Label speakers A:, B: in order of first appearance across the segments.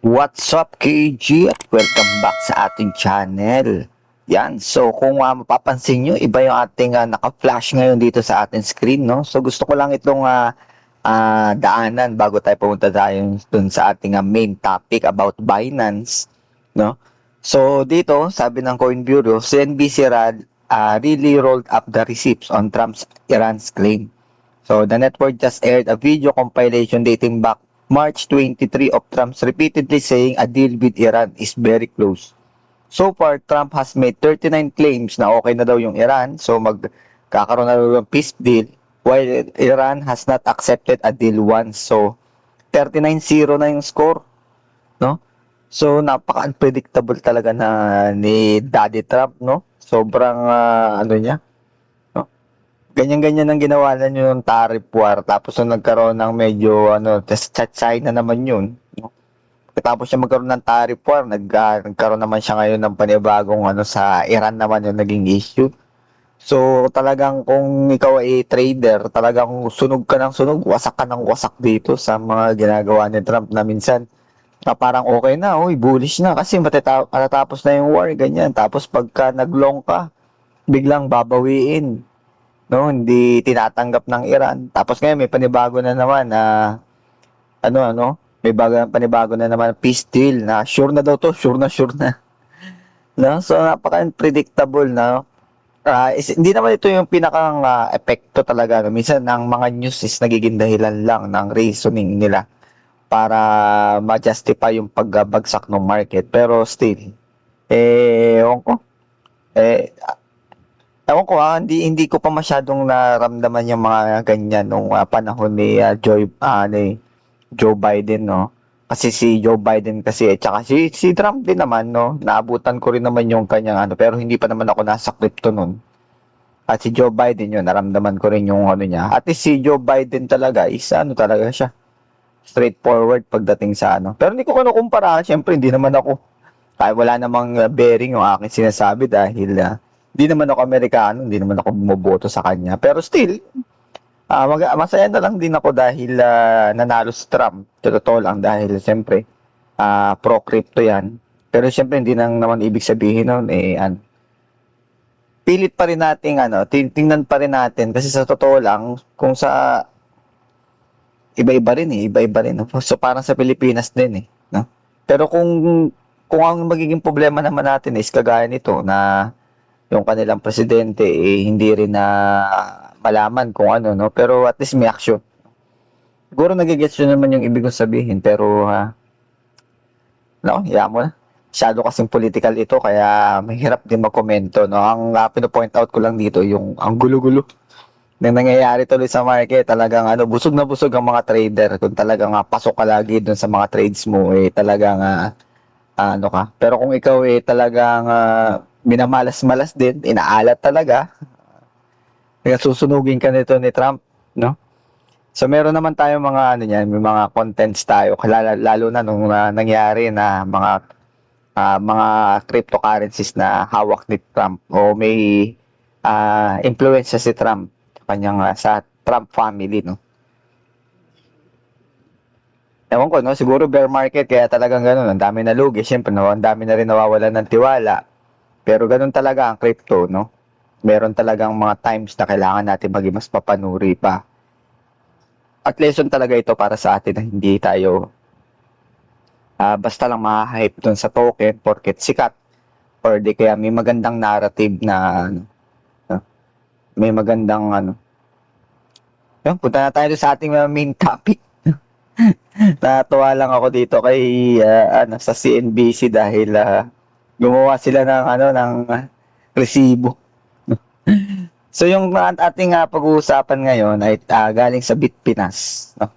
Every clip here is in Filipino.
A: What's up, KG? At welcome back sa ating channel. Yan, so kung mapapansin nyo, iba yung ating naka-flash ngayon dito sa ating screen, no? So gusto ko lang itong daanan bago tayo pumunta tayo dun sa ating main topic about Binance, no? So dito, sabi ng Coin Bureau, CNBC really rolled up the receipts on Trump's Iran's claim. So the network just aired a video compilation dating back March 23 of Trump's repeatedly saying a deal with Iran is very close. So far, Trump has made 39 claims na okay na daw yung Iran, so magkakaroon na daw ng peace deal, while Iran has not accepted a deal once. So, 39-0 na yung score, no? So, napaka-unpredictable talaga na ni Daddy Trump, no? Sobrang, niya, no? Ganyan-ganyan ang ginawa na yung tariff war, tapos nung nagkaroon ng medyo, China naman yun, no? Tapos siya magkaroon ng tariff war, nagkaroon naman siya ngayon ng panibagong sa Iran naman yung naging issue. So talagang kung ikaw ay trader, talagang sunog ka ng sunog, wasak ka ng wasak dito sa mga ginagawa ni Trump na minsan parang okay na, bullish na kasi matatapos na yung war, ganyan. Tapos pagka naglong ka, biglang babawiin. No, hindi tinatanggap ng Iran. Tapos ngayon may panibago na naman na may panibago na naman peace deal na sure na daw to, sure na sure na. No? So napaka-unpredictable na. Hindi naman ito yung pinakang epekto talaga. No? Minsan ang mga news is nagiging dahilan lang ng reasoning nila para ma-justify yung pagbagsak ng market. Pero still, ewan ko. Ewan ko hindi ko pa masyadong naramdaman yung mga ganyan nung panahon ni Joe Biden, no? Kasi si Joe Biden kasi, tsaka si Trump din naman, no? Naabutan ko rin naman yung kanyang pero hindi pa naman ako nasa crypto nun. At si Joe Biden yun, naramdaman ko rin yung niya. At si Joe Biden talaga, talaga siya. Straightforward pagdating sa Pero hindi ko kumpara, syempre hindi naman ako, wala namang bearing yung aking sinasabi dahil hindi naman ako Amerikano, hindi naman ako bumoboto sa kanya. Pero still, masaya na lang din ako dahil nanalo si Trump. Totoo lang dahil siyempre pro-crypto yan. Pero siyempre hindi nang naman ibig sabihin nun pilit pa rin natin tingnan pa rin natin kasi sa totoo lang kung sa iba-iba rin. So parang sa Pilipinas din no? Pero kung ang magiging problema naman natin is kagaya nito na yung kanilang presidente hindi rin na malaman kung no? Pero at least may action. Siguro nagigets yun naman yung ibig kong sabihin, pero hiya mo na. Masyado kasing political ito, kaya mahirap din magkomento, no? Ang pino-point out ko lang dito, yung ang gulo-gulo na nangyayari tuloy sa market. Talagang busog na busog ang mga trader. Kung talagang pasok ka lagi dun sa mga trades mo, talagang ka. Pero kung ikaw talagang minamalas-malas din, inaalat talaga, kaya susunugin ka nito ni Trump, no? So meron naman tayo mga may mga contents tayo, lalo na nung nangyari na mga cryptocurrencies na hawak ni Trump o may influence si Trump kanyang sa Trump family, no? Ewan ko, no? Siguro bear market kaya talagang ganun, ang dami na lugi, syempre, no? Ang dami na rin nawawalan ng tiwala. Pero ganun talaga ang crypto, no? Meron talagang mga times na kailangan natin maging mas papanuri pa. At lesson talaga ito para sa atin na hindi tayo basta lang ma-hype dun sa token porket sikat or di kaya may magandang narrative na may magandang Yun, punta na tayo sa ating main topic. Natuwa lang ako dito kay sa CNBC dahil gumawa sila ng resibo. So yung ating pag-uusapan ngayon ay galing sa Bitpinas, no?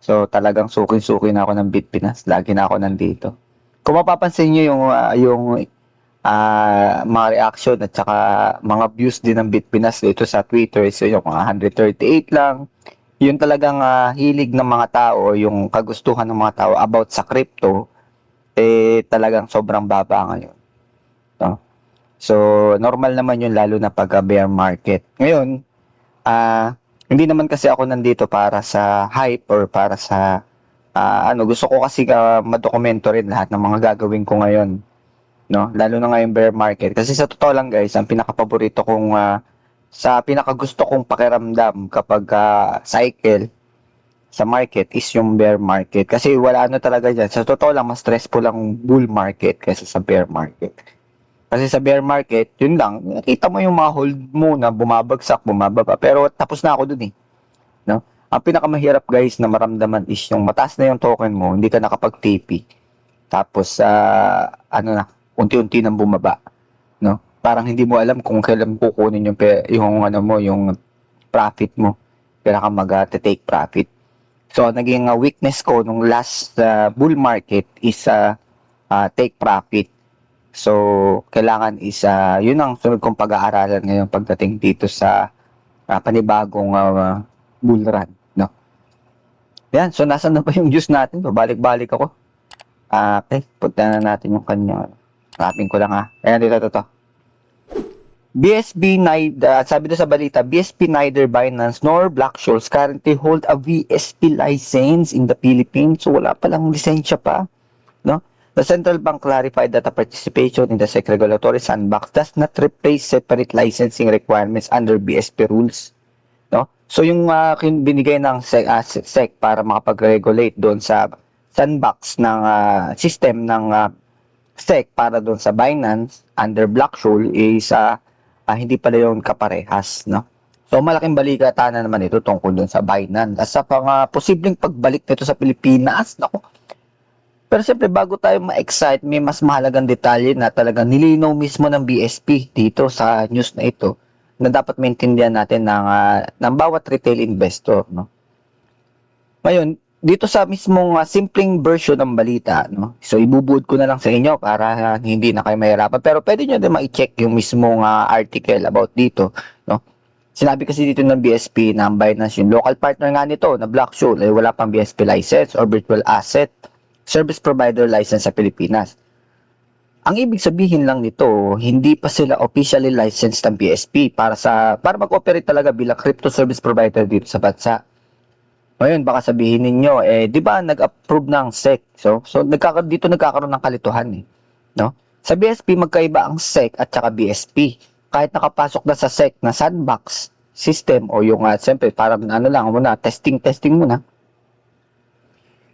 A: So talagang sukin-suki na ako ng Bitpinas, lagi na ako nandito. Kung mapapansin niyo yung mga reaction at saka mga views din ng Bitpinas dito sa Twitter, so yung mga 138 lang, yun talagang hilig ng mga tao, yung kagustuhan ng mga tao about sa crypto, talagang sobrang baba ngayon. No? So, normal naman yun lalo na pag bear market. Ngayon, hindi naman kasi ako nandito para sa hype or para sa Gusto ko kasi madokumento rin lahat ng mga gagawin ko ngayon, no? Lalo na ngayong bear market. Kasi sa totoo lang guys, ang pinakapaborito kong sa pinakagusto kong pakiramdam kapag cycle sa market is yung bear market. Kasi wala talaga dyan. Sa totoo lang, mas stressful ang bull market kaysa sa bear market. Kasi sa bear market, yun lang, nakita mo yung mga hold mo na bumabagsak, bumababa. Pero tapos na ako dun eh. No? Ang pinakamahirap guys na maramdaman is yung mataas na yung token mo, hindi ka nakapag-TP. Tapos, unti-unti nang bumaba. No? Parang hindi mo alam kung kailan kukunin yung profit mo. Kailan ka mag-take profit. So, naging weakness ko nung last bull market is take profit. So, kailangan is, yun ang sunod kong pag-aaralan ngayon pagdating dito sa panibagong bull run. No? Yan, so nasan na ba yung juice natin? Babalik-balik ako. Okay, punta na natin yung kanya. Rapin ko lang Ayan, dito. BSB, sabi doon sa balita, BSB neither Binance nor Black-Scholes currently hold a VSP license in the Philippines. So wala palang lisensya pa. No? The central bank clarified that a participation in the SEC regulatory sandbox does not replace separate licensing requirements under BSP rules. No? So yung binigay ng SEC para makapag-regulate doon sa sandbox ng system ng SEC para doon sa Binance under Black-Scholes is hindi pala yung kaparehas, no? So, malaking balikatan na naman ito tungkol dun sa Binance. At sa posibleng pagbalik nito sa Pilipinas, nako. Pero siyempre, bago tayo ma-excite, may mas mahalagang detalye na talagang nilinaw mismo ng BSP dito sa news na ito na dapat maintindihan natin ng bawat retail investor, no? Ngayon, dito sa mismong simpleng version ng balita, no? So ibubuod ko na lang sa inyo para hindi na kayo mahirapan. Pero pwede nyo din ma-check yung mismong article about dito, no? Sinabi kasi dito ng BSP na ang Binance yung local partner nga nito na Black-Scholes ay wala pang BSP license or virtual asset service provider license sa Pilipinas. Ang ibig sabihin lang nito, hindi pa sila officially licensed ng BSP para mag-operate talaga bilang crypto service provider dito sa bansa. Ngayon, baka sabihin ninyo, di ba nag-approve ng SEC? So dito nagkakaroon ng kalituhan no? Sa BSP, magkaiba ang SEC at saka BSP. Kahit nakapasok na sa SEC na sandbox system o yung, siyempre, parang testing muna.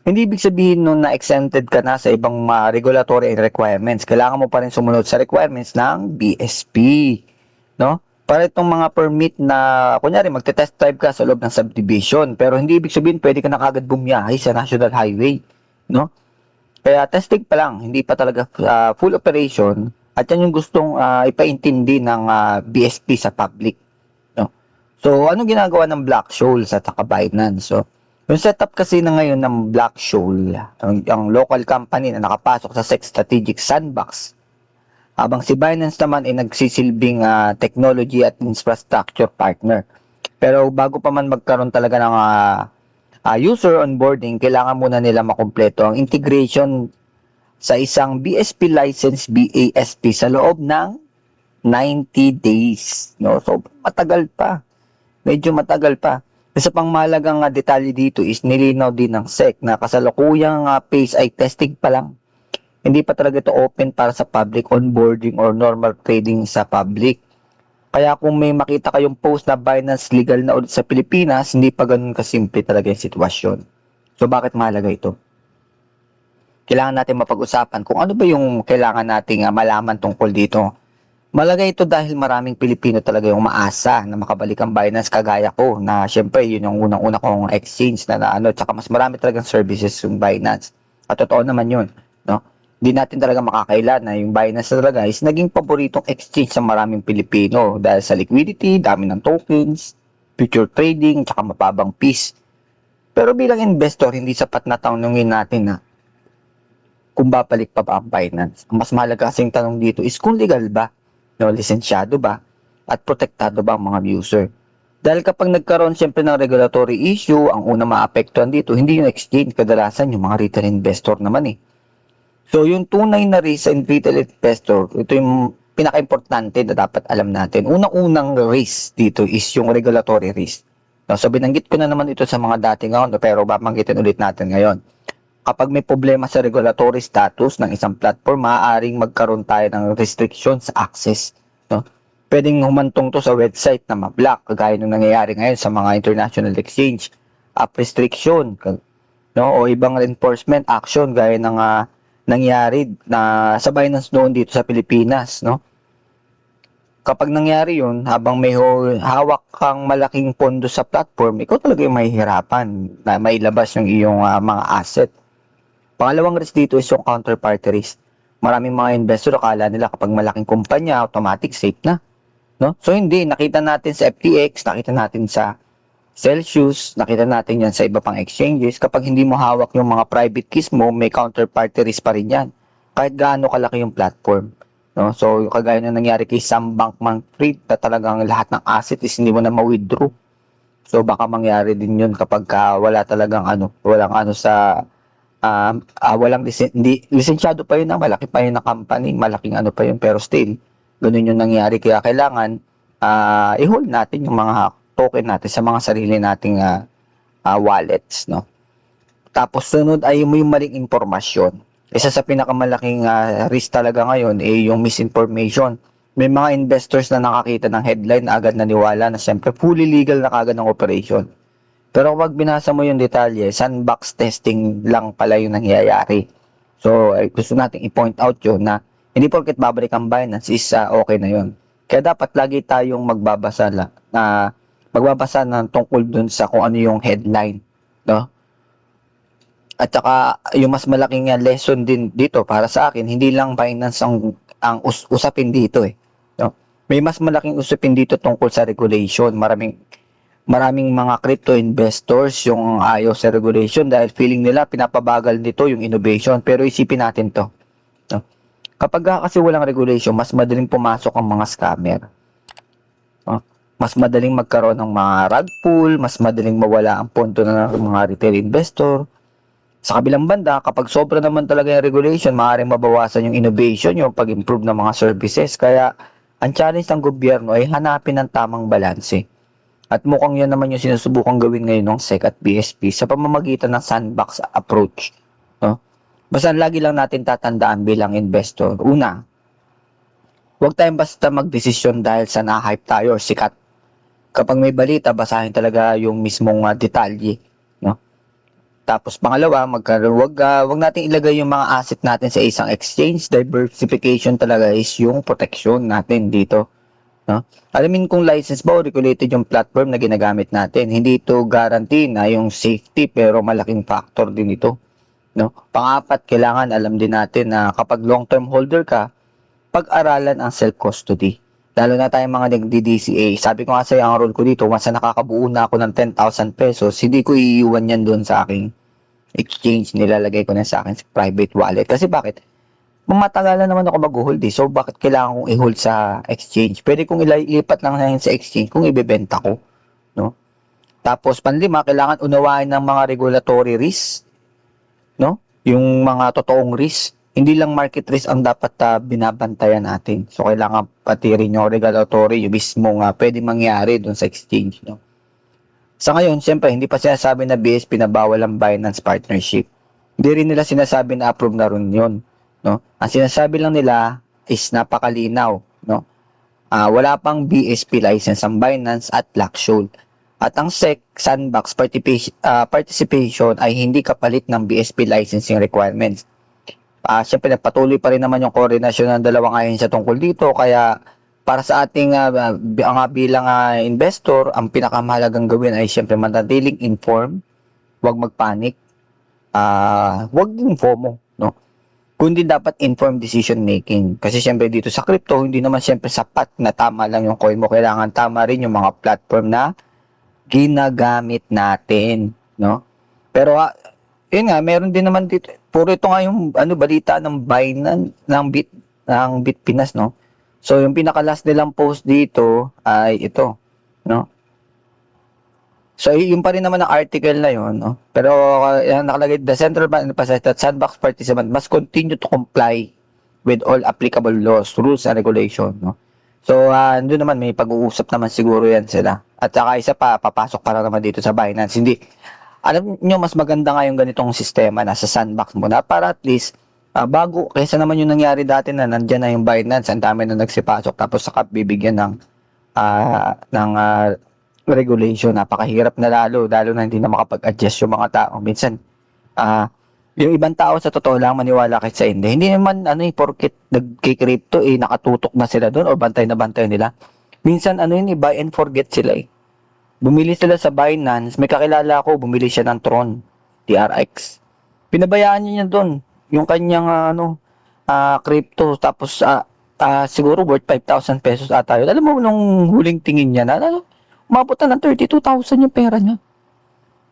A: Hindi ibig sabihin nun na exempted ka na sa ibang regulatory requirements. Kailangan mo pa rin sumunod sa requirements ng BSP, no? Para itong mga permit na, kunyari, magte-test drive ka sa loob ng subdivision, pero hindi ibig sabihin pwede ka na kagad bumiyahe sa national highway, no? Kaya testing pa lang, hindi pa talaga full operation, at yan yung gustong ipaintindi ng BSP sa public, no? So, anong ginagawa ng Black-Scholes at saka Binance? So, yung setup kasi na ngayon ng Black-Scholes, ang local company na nakapasok sa SEC Strategic Sandbox, habang si Binance naman ay nagsisilbing technology at infrastructure partner. Pero bago pa man magkaroon talaga ng user onboarding, kailangan muna nila makumpleto ang integration sa isang BSP license BASP sa loob ng 90 days. No? So, matagal pa. Medyo matagal pa. Isa pang mahalagang detalye dito is nilinaw din ng SEC na kasalukuyang phase ay testing pa lang. Hindi pa talaga ito open para sa public onboarding or normal trading sa public. Kaya kung may makita kayong post na Binance legal na ulit sa Pilipinas, hindi pa ganun kasimple talaga yung sitwasyon. So bakit mahalaga ito? Kailangan natin mapag-usapan kung ano ba yung kailangan nating malaman tungkol dito. Malaga ito dahil maraming Pilipino talaga yung maasa na makabalik ang Binance kagaya ko na syempre yun yung unang-una kong exchange tsaka mas marami talagang services yung Binance. At totoo naman yun, no? Hindi natin talaga makakailan na yung Binance talaga is naging paboritong exchange sa maraming Pilipino dahil sa liquidity, dami ng tokens, future trading, tsaka mababang fees. Pero bilang investor, hindi sapat na tanongin natin na kung babalik pa ba ang Binance. Ang mas mahalaga kasing tanong dito is kung legal ba, no, lisensyado ba, at protektado ba ang mga user. Dahil kapag nagkaroon siyempre ng regulatory issue, ang unang maapektuhan dito, hindi yung exchange, kadalasan yung mga retail investor naman So, yung tunay na risk and retail investor, ito yung pinaka-importante na dapat alam natin. Unang-unang risk dito is yung regulatory risk. No, so binanggit ko na naman ito sa mga dating account, pero babanggitin ulit natin ngayon. Kapag may problema sa regulatory status ng isang platform, maaaring magkaroon tayo ng restriction sa access. No? Pwedeng humantong to sa website na ma-block, kagaya ng nangyayari ngayon sa mga international exchange. App restriction, no? O ibang enforcement action, gaya ng nangyari na sa Binance noon dito sa Pilipinas. No? Kapag nangyari yun, habang may hawak kang malaking pondo sa platform, ikaw talaga yung mahihirapan na mailabas yung iyong mga asset. Pangalawang risk dito is yung counterparty risk. Maraming mga investor akala nila kapag malaking kumpanya, automatic safe na. No? So hindi, nakita natin sa FTX, nakita natin sa Celsius, nakita natin yan sa iba pang exchanges. Kapag hindi mo hawak yung mga private keys mo, may counterparty risk pa rin yan. Kahit gaano kalaki yung platform. No? So, kagaya na nangyari kay Sam Bankman-Fried na talagang lahat ng asset is hindi mo na ma-withdraw. So, baka mangyari din yun kapag wala talagang walang sa walang lisensyado pa yun na malaki pa yun na company, malaking pa yun, pero still, ganun yung nangyari. Kaya kailangan i-hold natin yung mga token natin sa mga sarili nating wallets. No? Tapos, sunod ay yung maling impormasyon. Isa sa pinakamalaking risk talaga ngayon ay yung misinformation. May mga investors na nakakita ng headline na agad naniwala na siyempre fully legal na kagad ng operation. Pero kapag binasa mo yung detalye, sandbox testing lang pala yung nangyayari. So, gusto natin i-point out yun na hindi porket babalik ang Binance is okay na yun. Kaya dapat lagi tayong magbabasa ng tungkol dun sa kung ano yung headline. No? At saka, yung mas malaking lesson din dito para sa akin, hindi lang Binance ang usapin dito eh. No? May mas malaking usapin dito tungkol sa regulation. Maraming mga crypto investors yung ayaw sa regulation dahil feeling nila pinapabagal nito yung innovation. Pero isipin natin to. No? Kapag kasi walang regulation, mas madaling pumasok ang mga scammer. No? Mas madaling magkaroon ng mga rug pull, mas madaling mawala ang pondo ng mga retail investor. Sa kabilang banda, kapag sobra naman talaga yung regulation, maaaring mabawasan yung innovation, yung pag-improve ng mga services. Kaya, ang challenge ng gobyerno ay hanapin ang tamang balanse. At mukhang yan naman yung sinusubukang gawin ngayon ng SEC at BSP sa pamamagitan ng sandbox approach. No? Basta lagi lang natin tatandaan bilang investor. Una, huwag tayong basta magdesisyon dahil sa na-hype tayo or sikat. Kapag may balita, basahin talaga yung mismong detalye. No? Tapos pangalawa, wag nating ilagay yung mga asset natin sa isang exchange. Diversification talaga is yung protection natin dito. No? Alamin kung licensed ba o regulated yung platform na ginagamit natin. Hindi ito guarantee na yung safety pero malaking factor din ito. No? Pang-apat, kailangan alam din natin na kapag long-term holder ka, pag-aralan ang self-custody. Lalo na tayong mga nagdi-DCA. Sabi ko nga sa'yo, ang role ko dito, once na nakakabuo na ako ng 10,000 pesos, hindi ko iiwan yan doon sa aking exchange. Nilalagay ko na sa akin sa private wallet. Kasi bakit? Matagalan naman ako mag-hold eh. So, bakit kailangan kong i-hold sa exchange? Pwede kong ilipat lang na sa exchange kung ibebenta ko. No? Tapos, panlima, kailangan unawain ng mga regulatory risk. No? Yung mga totoong risk. Hindi lang market risk ang dapat binabantayan natin. So, kailangan pati rin yung regulatory, yung mismo pwede mangyari doon sa exchange. No? Sa ngayon, siyempre, hindi pa sinasabi na BSP na bawal ang Binance partnership. Hindi rin nila sinasabi na approve na rin yun. No? Ang sinasabi lang nila is napakalinaw. No? Wala pang BSP license ang Binance at Black-Scholes. At ang SEC Sandbox participation ay hindi kapalit ng BSP licensing requirements. Siyempre, nagpatuloy pa rin naman yung koordinasyon ng dalawang ahensya tungkol dito. Kaya, para sa ating bilang investor, ang pinakamahalagang gawin ay siyempre manatiling informed, huwag magpanic, huwag din FOMO, no? Kundi dapat informed decision making. Kasi siyempre dito sa crypto, hindi naman siyempre sapat na tama lang yung coin mo. Kailangan tama rin yung mga platform na ginagamit natin, no? Pero yun nga, meron din naman dito. Puro ito nga yung balita ng Binance, ng Bitpinas, no? So, yung pinaka-last nilang post dito ay ito, no? So, yung pa rin naman ang article na yun, no? Pero, nakalagay, the central bank emphasized that sandbox participants must continue to comply with all applicable laws, rules, and regulation, no? So, doon naman may pag-uusap naman siguro yan sila. At saka isa pa, papasok pa lang naman dito sa Binance. Hindi, alam nyo, mas maganda nga yung ganitong sistema, nasa sandbox mo na para at least, bago, kaysa naman yung nangyari dati na nandyan na yung Binance, ang dami na nagsipasok, tapos saka bibigyan ng regulation. Napakahirap na lalo na hindi na makapag-adjust yung mga tao. Minsan, yung ibang tao sa totoo lang maniwala kahit sa hindi naman porket nagki-crypto nakatutok na sila doon o bantay na bantay nila. Minsan buy and forget sila Bumili sila sa Binance, may kakilala ako bumili siya ng Tron TRX. Pinabayaan niya doon yung kanyang crypto, tapos siguro worth 5,000 pesos ata yun. Alam mo nung huling tingin niya umabot na ng 32,000 yung pera niya.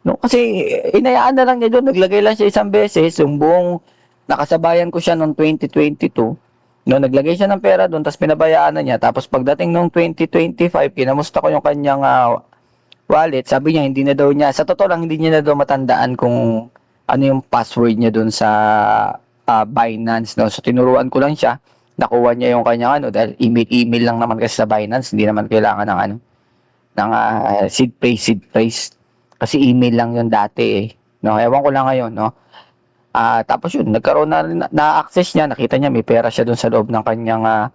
A: No, kasi inayaan na lang niya doon, naglagay lang siya isang beses, yung buong nakasabayan ko siya noong 2022. No, naglagay siya ng pera doon, tapos pinabayaan na niya. Tapos pagdating noong 2025, kinamusta ko yung kanyang wallet. Sabi niya hindi na daw niya, sa totoo lang hindi niya na daw matandaan kung ano yung password niya doon sa Binance, no. So tinuruan ko lang siya, nakuha niya yung kanyang dahil email lang naman kasi sa Binance, hindi naman kailangan ng seed phrase. Kasi email lang yun dati no, ewan ko lang ngayon, no. Tapos yun, nagkaroon na-access niya, nakita niya may pera siya doon sa loob ng kanyang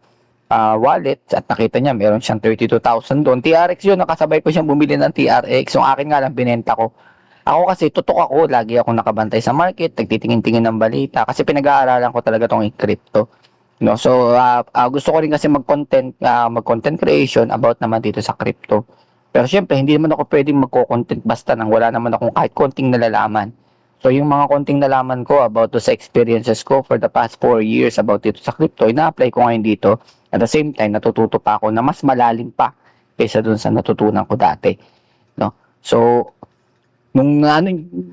A: wallet, at nakita niya meron siyang 32,000 doon. TRX yun, nakasabay ko siyang bumili ng TRX. Yung akin nga lang binenta ko. Ako kasi tutok ako, lagi akong nakabantay sa market, nagtitingin-tingin ng balita kasi pinag-aaralan ko talaga tong crypto, no. So gusto ko rin kasi mag-content creation about naman dito sa crypto. Pero syempre, hindi naman ako pwedeng magko-content basta nang wala naman akong kahit konting nalalaman. So, yung mga konting nalaman ko about sa experiences ko for the past 4 years about dito sa crypto, ina-apply ko ngayon dito. At the same time, natututo pa ako na mas malalim pa kaysa dun sa natutunan ko dati. No? So,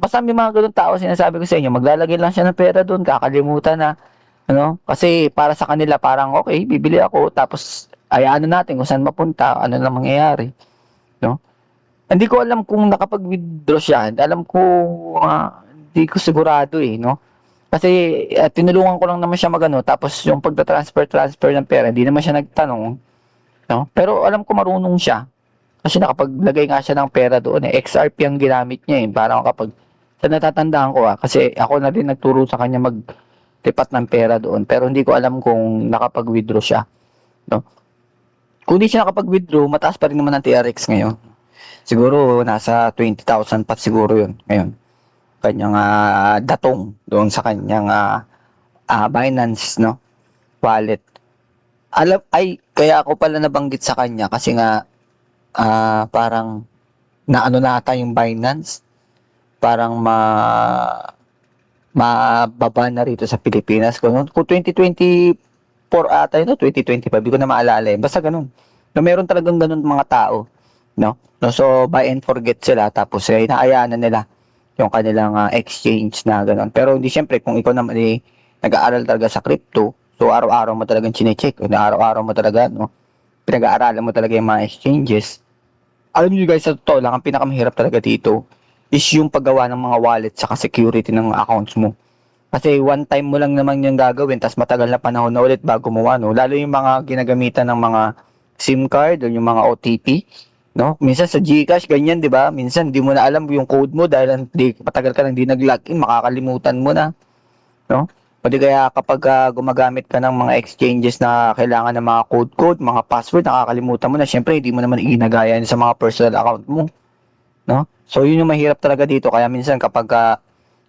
A: basta may mga ganun tao, sinasabi ko sa inyo, maglalagay lang siya ng pera dun, kakalimutan na. Kasi para sa kanila, parang okay, bibili ako, tapos ayaan natin kung saan mapunta, ano na mangyayari. No? Hindi ko alam kung nakapag-withdraw siya. Alam ko, hindi ko sigurado no? Kasi tinulungan ko lang naman siya tapos yung pagta-transfer ng pera, hindi naman siya nagtanong. No? Pero alam ko marunong siya. Kasi nakapaglagay nga siya ng pera doon XRP ang ginamit niya Parang sa natatandaan ko kasi ako na din nagturo sa kanya maglipat ng pera doon. Pero hindi ko alam kung nakapag-withdraw siya. No? Kung hindi siya nakapag-withdraw, mataas pa rin naman ang TRX ngayon. Siguro nasa 20,000 pa siguro yun ngayon. Kanyang datong doon sa kanyang Binance, no, wallet. Kaya ako pala nabanggit sa kanya kasi nga parang naano nata yung Binance. Parang mababa na rito sa Pilipinas. Kung 2024 ata yun, 2025, hindi ko na maalala Basta ganun. No, meron talagang ganun mga tao. No? So, buy and forget sila. Tapos, inaayaan na nila yung kanilang exchange na gano'n. Pero, hindi siyempre, kung ikaw naman nag-aaral talaga sa crypto, so, araw-araw mo talagang chinecheck. Araw-araw mo talaga, no? Pinag-aaralan mo talaga yung mga exchanges. Alam niyo guys, sa totoo lang, ang pinakamahirap talaga dito is yung paggawa ng mga wallet saka security ng accounts mo. Kasi one time mo lang naman yung gagawin, tapos matagal na panahon na ulit bago mo Lalo yung mga ginagamitan ng mga SIM card o yung mga OTP, no? Minsan sa GCash ganyan, 'di ba? Minsan hindi mo na alam yung code mo dahil matagal ka nang hindi nag-login, makakalimutan mo na, no? Pwede kaya kapag gumagamit ka ng mga exchanges na kailangan ng mga code, mga password, nakakalimutan mo na. Syempre, hindi mo naman iginagaya sa mga personal account mo, no? So, yun yung mahirap talaga dito. Kaya minsan kapag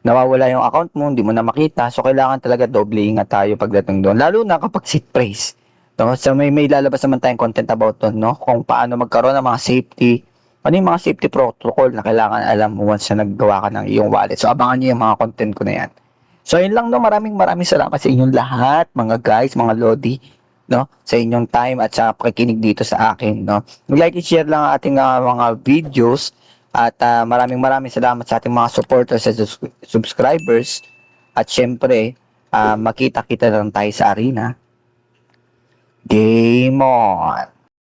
A: nawawala yung account mo, hindi mo na makita. So, kailangan talaga doble ingat tayo pagdating doon. Lalo na kapag seed phrase. No? So, may lalabas naman tayong content about doon, no? Kung paano magkaroon ng mga safety, ano yung mga safety protocol na kailangan alam mo once na naggawa ka ng iyong wallet. So, abangan nyo yung mga content ko na yan. So, yun lang, no? Maraming salamat sa inyong lahat, mga guys, mga lodi, no? Sa inyong time at sa pakikinig dito sa akin, no? Like and share lang ang ating mga videos at maraming salamat sa ating mga supporters at subscribers. At syempre, makita-kita lang tayo sa arena. Game on!